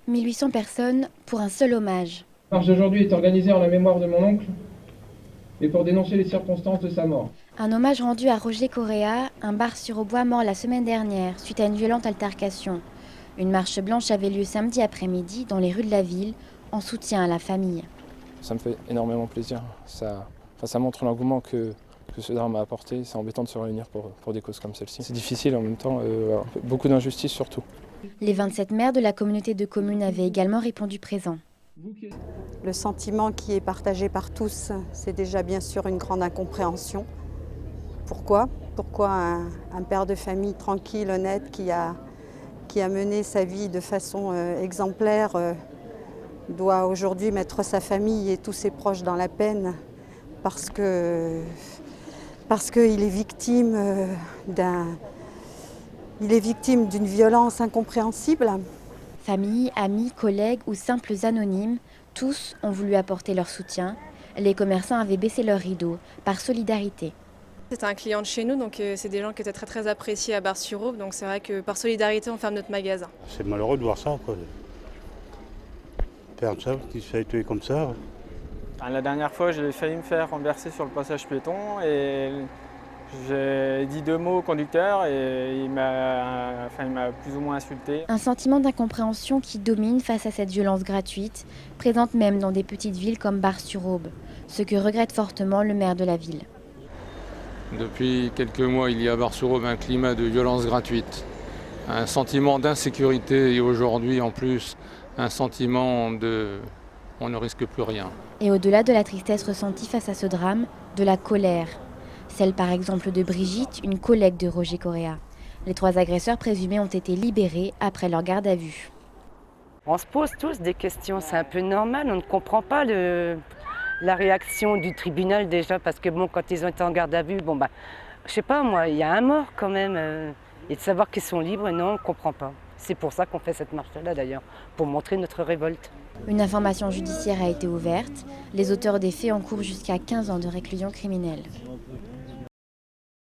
1800 personnes pour un seul hommage. La marche d'aujourd'hui est organisée en la mémoire de mon oncle et pour dénoncer les circonstances de sa mort. Un hommage rendu à Roger Correa, un bar-sur-Aubois mort la semaine dernière suite à une violente altercation. Une marche blanche avait lieu samedi après-midi dans les rues de la ville en soutien à la famille. Ça me fait énormément plaisir. Ça montre l'engouement que ce drame a apporté. C'est embêtant de se réunir pour des causes comme celle-ci. C'est difficile en même temps, beaucoup d'injustice surtout. Les 27 maires de la communauté de communes avaient également répondu présents. Le sentiment qui est partagé par tous, c'est déjà bien sûr une grande incompréhension. Pourquoi un père de famille tranquille, honnête, qui a mené sa vie de façon exemplaire, doit aujourd'hui mettre sa famille et tous ses proches dans la peine parce qu'il est victime d'une violence incompréhensible. Famille, amis, collègues ou simples anonymes, tous ont voulu apporter leur soutien. Les commerçants avaient baissé leurs rideaux par solidarité. C'était un client de chez nous, donc c'est des gens qui étaient très très appréciés à Bar-sur-Aube, donc c'est vrai que par solidarité on ferme notre magasin. C'est malheureux de voir ça, quoi. Perdre ça, qui se fait tuer comme ça. La dernière fois, j'ai failli me faire renverser sur le passage piéton et j'ai dit 2 mots au conducteur et il m'a plus ou moins insulté. Un sentiment d'incompréhension qui domine face à cette violence gratuite, présente même dans des petites villes comme Bar-sur-Aube, ce que regrette fortement le maire de la ville. Depuis quelques mois, il y a à Bar-sur-Aube un climat de violence gratuite, un sentiment d'insécurité et aujourd'hui en plus un sentiment de « on ne risque plus rien ». Et au-delà de la tristesse ressentie face à ce drame, de la colère. Celle par exemple de Brigitte, une collègue de Roger Correa. Les 3 agresseurs présumés ont été libérés après leur garde à vue. On se pose tous des questions, c'est un peu normal, on ne comprend pas la réaction du tribunal déjà, parce que bon, quand ils ont été en garde à vue, je sais pas moi, il y a un mort quand même, et de savoir qu'ils sont libres, non, on ne comprend pas. C'est pour ça qu'on fait cette marche-là d'ailleurs, pour montrer notre révolte. Une information judiciaire a été ouverte. Les auteurs des faits encourent jusqu'à 15 ans de réclusion criminelle.